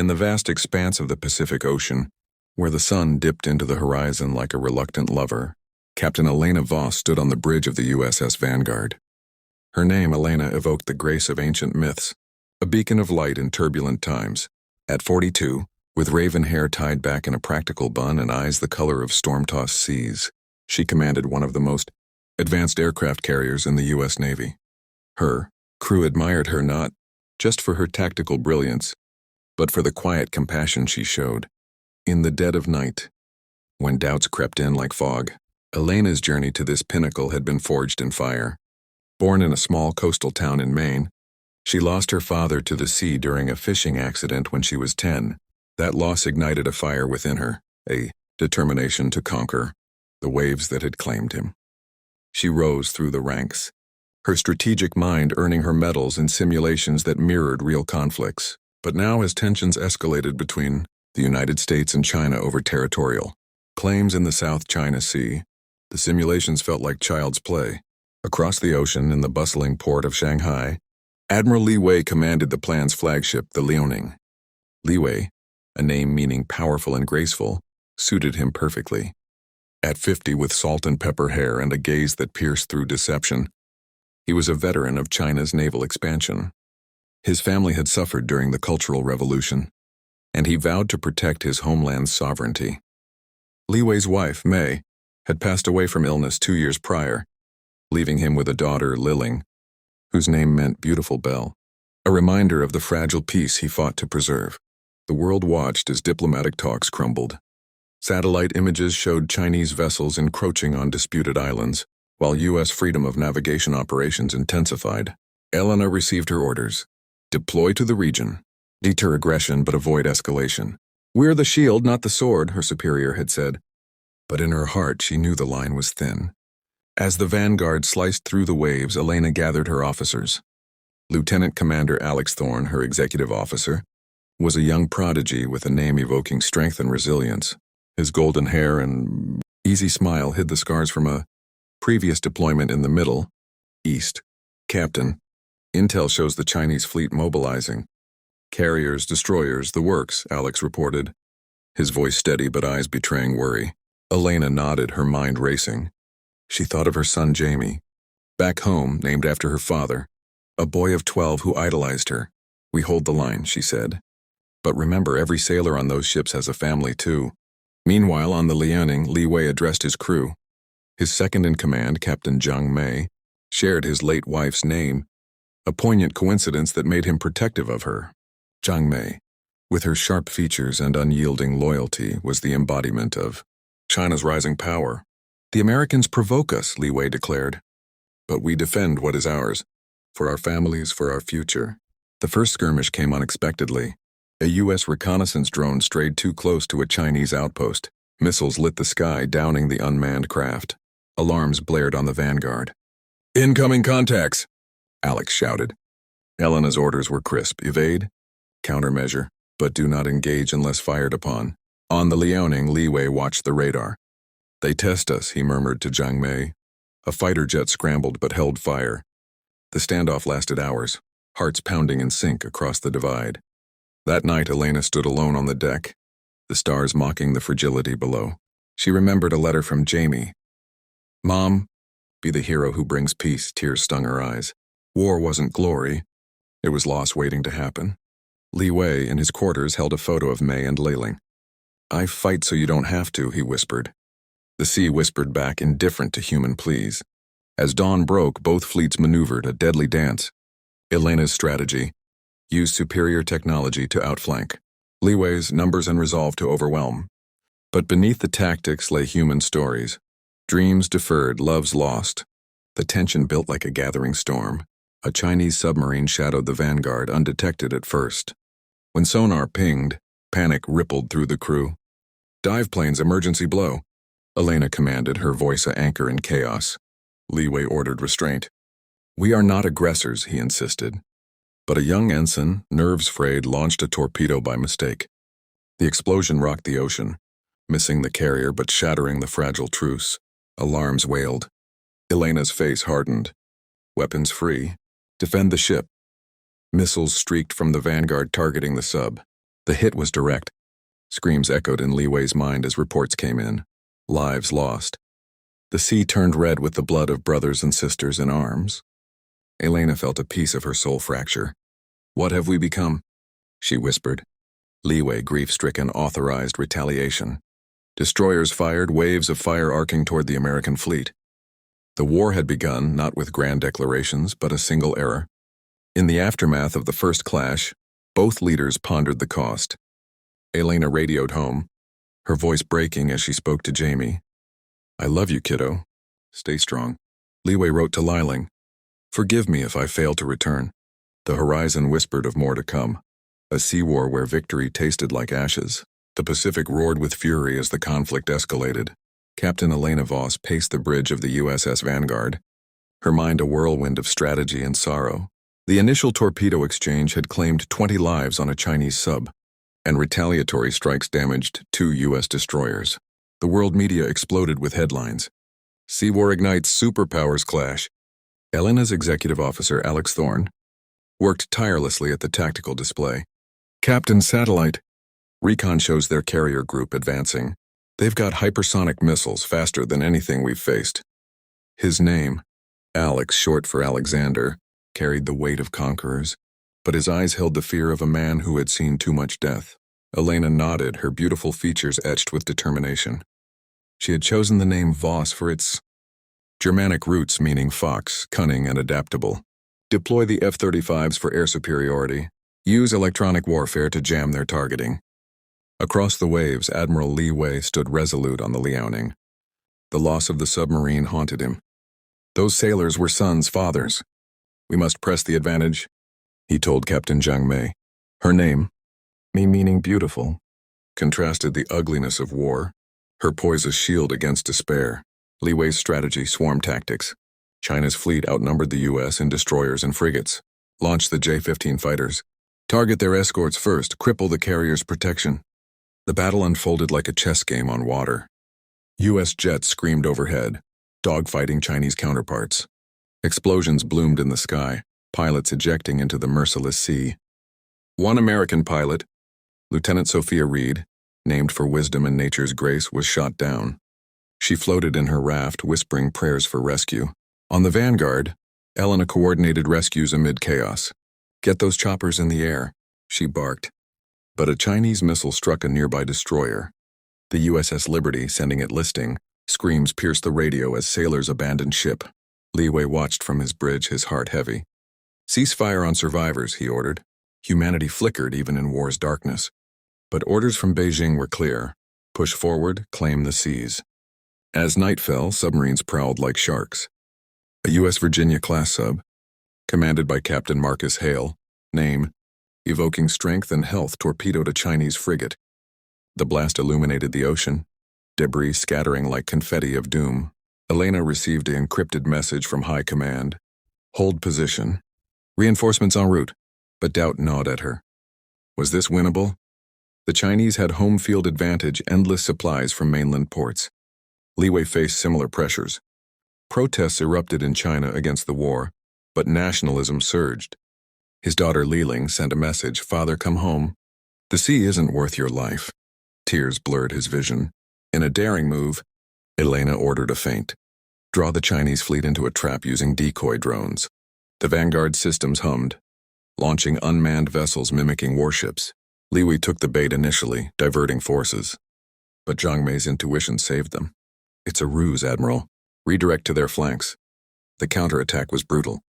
In the vast expanse of the Pacific Ocean, where the sun dipped into the horizon like a reluctant lover, Captain Elena Voss stood on the bridge of the USS Vanguard. Her name, Elena, evoked the grace of ancient myths, a beacon of light in turbulent times. At 42, with raven hair tied back in a practical bun and eyes the color of storm-tossed seas, she commanded one of the most advanced aircraft carriers in the U.S. Navy. Her crew admired her not just for her tactical brilliance, but for the quiet compassion she showed. In the dead of night, when doubts crept in like fog, Elena's journey to this pinnacle had been forged in fire. Born in a small coastal town in Maine, she lost her father to the sea during a fishing accident when she was 10. That loss ignited a fire within her, a determination to conquer the waves that had claimed him. She rose through the ranks, her strategic mind earning her medals in simulations that mirrored real conflicts. But now, as tensions escalated between the United States and China over territorial claims in the South China Sea, the simulations felt like child's play. Across the ocean in the bustling port of Shanghai, Admiral Li Wei commanded the plan's flagship, the Liaoning. Li Wei, a name meaning powerful and graceful, suited him perfectly. At 50, with salt and pepper hair and a gaze that pierced through deception, he was a veteran of China's naval expansion. His family had suffered during the Cultural Revolution, and he vowed to protect his homeland's sovereignty. Li Wei's wife, Mei, had passed away from illness 2 years prior, leaving him with a daughter, Liling, whose name meant beautiful belle, a reminder of the fragile peace he fought to preserve. The world watched as diplomatic talks crumbled. Satellite images showed Chinese vessels encroaching on disputed islands, while U.S. freedom of navigation operations intensified. Elena received her orders. Deploy to the region. Deter aggression but avoid escalation. We're the shield, not the sword, her superior had said. But in her heart she knew the line was thin. As the Vanguard sliced through the waves, Elena gathered her officers. Lieutenant Commander Alex Thorne, her executive officer, was a young prodigy with a name evoking strength and resilience. His golden hair and easy smile hid the scars from a previous deployment in the Middle East. Captain, intel shows the Chinese fleet mobilizing. Carriers, destroyers, the works, Alex reported, his voice steady but eyes betraying worry. Elena nodded, her mind racing. She thought of her son Jamie, back home, named after her father, a boy of 12 who idolized her. We hold the line, she said. But remember, every sailor on those ships has a family too. Meanwhile, on the Liaoning, Li Wei addressed his crew. His second-in-command, Captain Zhang Mei, shared his late wife's name, a poignant coincidence that made him protective of her. Zhang Mei, with her sharp features and unyielding loyalty, was the embodiment of China's rising power. The Americans provoke us, Li Wei declared. But we defend what is ours, for our families, for our future. The first skirmish came unexpectedly. A U.S. reconnaissance drone strayed too close to a Chinese outpost. Missiles lit the sky, downing the unmanned craft. Alarms blared on the Vanguard. Incoming contacts, Alex shouted. Elena's orders were crisp. Evade, countermeasure, but do not engage unless fired upon. On the Liaoning, Li Wei watched the radar. They test us, he murmured to Zhang Mei. A fighter jet scrambled but held fire. The standoff lasted hours, hearts pounding in sync across the divide. That night, Elena stood alone on the deck, the stars mocking the fragility below. She remembered a letter from Jamie. Mom, be the hero who brings peace, tears stung her eyes. War wasn't glory. It was loss waiting to happen. Li Wei, in his quarters, held a photo of Mei and Liling. I fight so you don't have to, he whispered. The sea whispered back, indifferent to human pleas. As dawn broke, both fleets maneuvered, a deadly dance. Elena's strategy: use superior technology to outflank. Li Wei's numbers and resolve to overwhelm. But beneath the tactics lay human stories. Dreams deferred, loves lost. The tension built like a gathering storm. A Chinese submarine shadowed the Vanguard, undetected at first. When sonar pinged, panic rippled through the crew. Dive planes, emergency blow, Elena commanded, her voice a anchor in chaos. Li Wei ordered restraint. We are not aggressors, he insisted. But a young ensign, nerves frayed, launched a torpedo by mistake. The explosion rocked the ocean, missing the carrier but shattering the fragile truce. Alarms wailed. Elena's face hardened. Weapons free. Defend the ship. Missiles streaked from the Vanguard, targeting the sub. The hit was direct. Screams echoed in Li Wei's mind as reports came in. Lives lost. The sea turned red with the blood of brothers and sisters in arms. Elena felt a piece of her soul fracture. "What have we become?" she whispered. Li Wei, grief-stricken, authorized retaliation. Destroyers fired, waves of fire arcing toward the American fleet. The war had begun, not with grand declarations, but a single error. In the aftermath of the first clash, both leaders pondered the cost. Elena radioed home, her voice breaking as she spoke to Jamie. "I love you, kiddo. Stay strong." Li Wei wrote to Liling, "Forgive me if I fail to return." The horizon whispered of more to come. A sea war where victory tasted like ashes. The Pacific roared with fury as the conflict escalated. Captain Elena Voss paced the bridge of the USS Vanguard, her mind a whirlwind of strategy and sorrow. The initial torpedo exchange had claimed 20 lives on a Chinese sub, and retaliatory strikes damaged 2 U.S. destroyers. The world media exploded with headlines. "Sea war ignites, superpowers clash." Elena's executive officer, Alex Thorne, worked tirelessly at the tactical display. "Captain Satellite. Recon shows their carrier group advancing. They've got hypersonic missiles faster than anything we've faced." His name, Alex, short for Alexander, carried the weight of conquerors, but his eyes held the fear of a man who had seen too much death. Elena nodded, her beautiful features etched with determination. She had chosen the name Voss for its Germanic roots, meaning fox, cunning and adaptable. Deploy the F-35s for air superiority. Use electronic warfare to jam their targeting. Across the waves, Admiral Li Wei stood resolute on the Liaoning. The loss of the submarine haunted him. Those sailors were sons, fathers. "We must press the advantage," he told Captain Zhang Mei. Her name, Mi meaning beautiful, contrasted the ugliness of war, her poise a shield against despair. Li Wei's strategy, swarm tactics. China's fleet outnumbered the U.S. in destroyers and frigates. Launch the J-15 fighters. Target their escorts first, cripple the carrier's protection. The battle unfolded like a chess game on water. U.S. jets screamed overhead, dogfighting Chinese counterparts. Explosions bloomed in the sky, pilots ejecting into the merciless sea. One American pilot, Lieutenant Sophia Reed, named for wisdom and nature's grace, was shot down. She floated in her raft, whispering prayers for rescue. On the Vanguard, Elena coordinated rescues amid chaos. "Get those choppers in the air," she barked. But a Chinese missile struck a nearby destroyer. The USS Liberty, sending it listing, screams pierced the radio as sailors abandoned ship. Li Wei watched from his bridge, his heart heavy. "Cease fire on survivors," he ordered. Humanity flickered even in war's darkness. But orders from Beijing were clear. Push forward, claim the seas. As night fell, submarines prowled like sharks. A U.S. Virginia-class sub, commanded by Captain Marcus Hale, name, evoking strength and health, torpedoed a Chinese frigate. The blast illuminated the ocean, debris scattering like confetti of doom. Elena received an encrypted message from High Command. "Hold position. Reinforcements en route." But doubt gnawed at her. Was this winnable? The Chinese had home field advantage, endless supplies from mainland ports. Li Wei faced similar pressures. Protests erupted in China against the war, but nationalism surged. His daughter Liling sent a message, "Father, come home. The sea isn't worth your life." Tears blurred his vision. In a daring move, Elena ordered a feint. Draw the Chinese fleet into a trap using decoy drones. The Vanguard systems hummed, launching unmanned vessels mimicking warships. Li Wei took the bait initially, diverting forces. But Zhang Mei's intuition saved them. "It's a ruse, Admiral. Redirect to their flanks." The counterattack was brutal.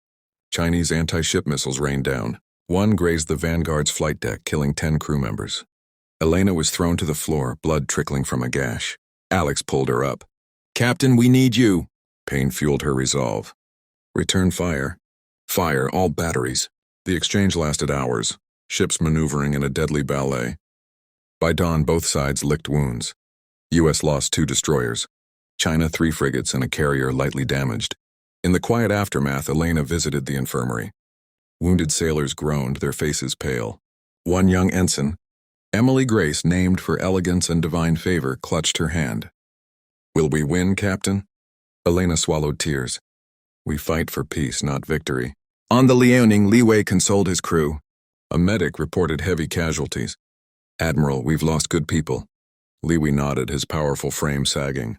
Chinese anti-ship missiles rained down. One grazed the Vanguard's flight deck, killing 10 crew members. Elena was thrown to the floor, blood trickling from a gash. Alex pulled her up. "Captain, we need you." Pain fueled her resolve. "Return fire. Fire all batteries." The exchange lasted hours, ships maneuvering in a deadly ballet. By dawn, both sides licked wounds. U.S. lost 2 destroyers. China 3 frigates and a carrier lightly damaged. In the quiet aftermath, Elena visited the infirmary. Wounded sailors groaned, their faces pale. One young ensign, Emily Grace, named for elegance and divine favor, clutched her hand. "Will we win, Captain?" Elena swallowed tears. "We fight for peace, not victory." On the Liaoning, Li Wei consoled his crew. A medic reported heavy casualties. Admiral, we've lost good people. Li Wei nodded, his powerful frame sagging.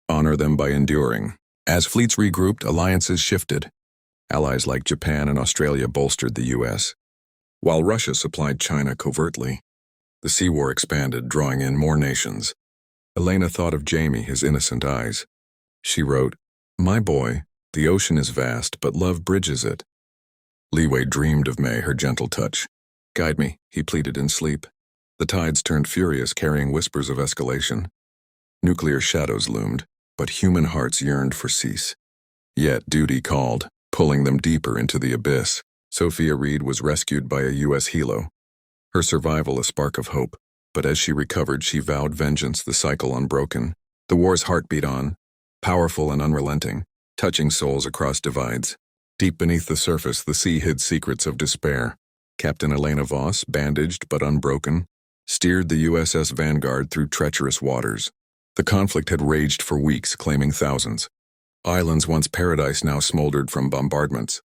Honor them by enduring. As fleets regrouped, alliances shifted. Allies like Japan and Australia bolstered the U.S., while Russia supplied China covertly. The sea war expanded, drawing in more nations. Elena thought of Jamie, his innocent eyes. She wrote, "My boy, the ocean is vast, but love bridges it." Li Wei dreamed of May, her gentle touch. "Guide me," he pleaded in sleep. The tides turned furious, carrying whispers of escalation. Nuclear shadows loomed, but human hearts yearned for cease. Yet duty called, pulling them deeper into the abyss. Sophia Reed was rescued by a U.S. helo. Her survival a spark of hope, but as she recovered, she vowed vengeance, the cycle unbroken. The war's heartbeat on, powerful and unrelenting, touching souls across divides. Deep beneath the surface, the sea hid secrets of despair. Captain Elena Voss, bandaged but unbroken, steered the USS Vanguard through treacherous waters. The conflict had raged for weeks, claiming thousands. Islands once paradise now smoldered from bombardments.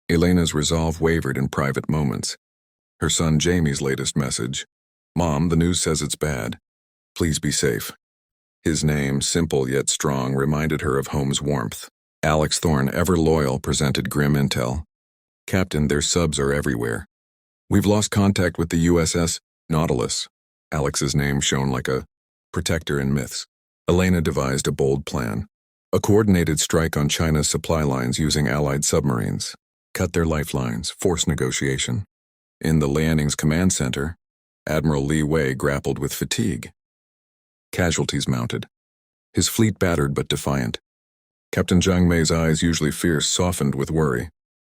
Elena's resolve wavered in private moments. Her son Jamie's latest message, "Mom, the news says it's bad. Please be safe." His name, simple yet strong, reminded her of home's warmth. Alex Thorne, ever loyal, presented grim intel. "Captain, their subs are everywhere. We've lost contact with the USS Nautilus." Alex's name shone like a protector in myths. Elena devised a bold plan. A coordinated strike on China's supply lines using Allied submarines. Cut their lifelines, force negotiation. In the Lianning's command center, Admiral Li Wei grappled with fatigue. Casualties mounted. His fleet battered but defiant. Captain Jiang Mei's eyes, usually fierce, softened with worry.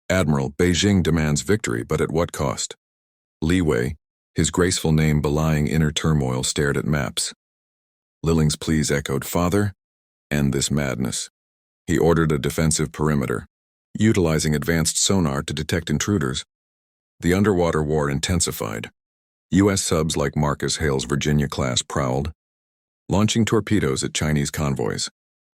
"Admiral, Beijing demands victory, but at what cost?" Li Wei, his graceful name belying inner turmoil, stared at maps. Lilling's pleas echoed, "Father, end this madness." He ordered a defensive perimeter, utilizing advanced sonar to detect intruders. The underwater war intensified. U.S. subs like Marcus Hale's Virginia-class prowled, launching torpedoes at Chinese convoys.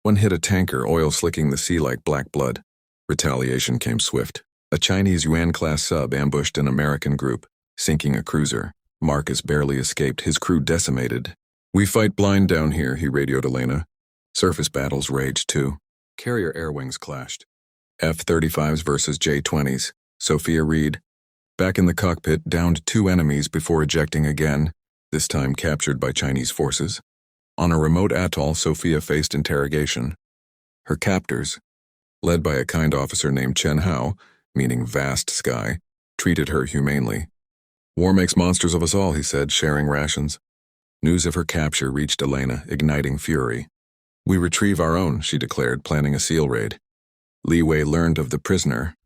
One hit a tanker, oil slicking the sea like black blood. Retaliation came swift. A Chinese Yuan-class sub ambushed an American group, sinking a cruiser. Marcus barely escaped, his crew decimated. "We fight blind down here," he radioed Elena. Surface battles raged too. Carrier air wings clashed. F-35s versus J-20s. Sophia Reed, back in the cockpit, downed 2 enemies before ejecting again, this time captured by Chinese forces. On a remote atoll, Sophia faced interrogation. Her captors, led by a kind officer named Chen Hao, meaning vast sky, treated her humanely. "War makes monsters of us all," he said, sharing rations. News of her capture reached Elena, igniting fury. "We retrieve our own," she declared, planning a SEAL raid. Li Wei learned of the prisoner.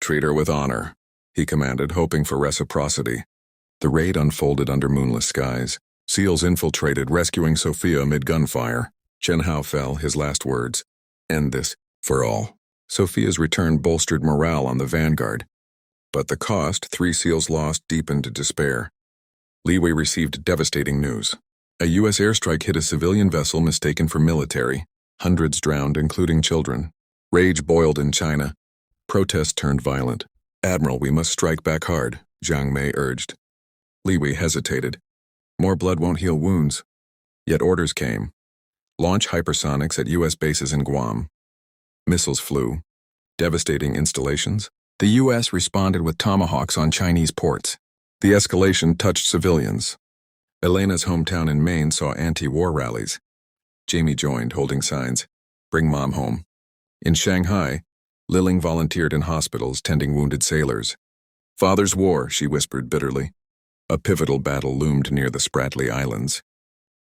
"Treat her with honor," he commanded, hoping for reciprocity. The raid unfolded under moonless skies. SEALs infiltrated, rescuing Sophia amid gunfire. Chen Hao fell, his last words, "End this, for all." Sophia's return bolstered morale on the Vanguard. But the cost, 3 SEALs lost, deepened despair. Li Wei received devastating news. A U.S. airstrike hit a civilian vessel mistaken for military. Hundreds drowned, including children. Rage boiled in China. Protests turned violent. "Admiral, we must strike back hard," Jiang Mei urged. Li Wei hesitated. More blood won't heal wounds. Yet orders came. Launch hypersonics at U.S. bases in Guam. Missiles flew. Devastating installations. The U.S. responded with Tomahawks on Chinese ports. The escalation touched civilians. Elena's hometown in Maine saw anti-war rallies. Jamie joined, holding signs, "Bring Mom home." In Shanghai, Lilling volunteered in hospitals, tending wounded sailors. "Father's war," she whispered bitterly. A pivotal battle loomed near the Spratly Islands.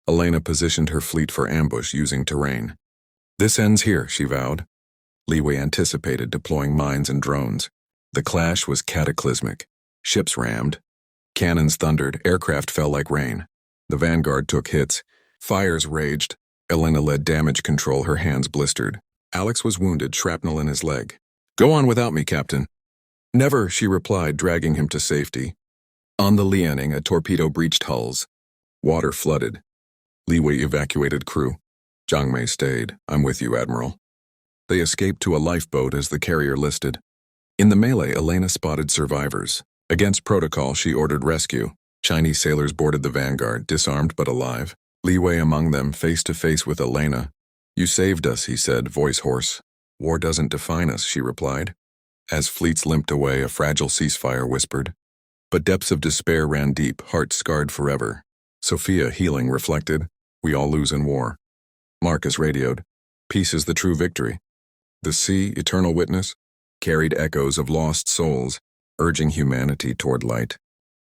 Elena positioned her fleet for ambush using terrain. "This ends here," she vowed. Li Wei anticipated, deploying mines and drones. The clash was cataclysmic. Ships rammed. Cannons thundered. Aircraft fell like rain. The Vanguard took hits. Fires raged. Elena led damage control, her hands blistered. Alex was wounded, shrapnel in his leg. "Go on without me, Captain." "Never," she replied, dragging him to safety. On the Lianing, a torpedo breached hulls. Water flooded. Li Wei evacuated crew. Jiang Mei stayed. "I'm with you, Admiral." They escaped to a lifeboat as the carrier listed. In the melee, Elena spotted survivors. Against protocol, she ordered rescue. Chinese sailors boarded the Vanguard, disarmed but alive. Leeway among them, face to face with Elena. "You saved us," he said, voice hoarse. "War doesn't define us," she replied. As fleets limped away, a fragile ceasefire whispered. But depths of despair ran deep, hearts scarred forever. Sophia, healing, reflected, "We all lose in war." Marcus radioed, "Peace is the true victory." The sea, eternal witness, carried echoes of lost souls, urging humanity toward light.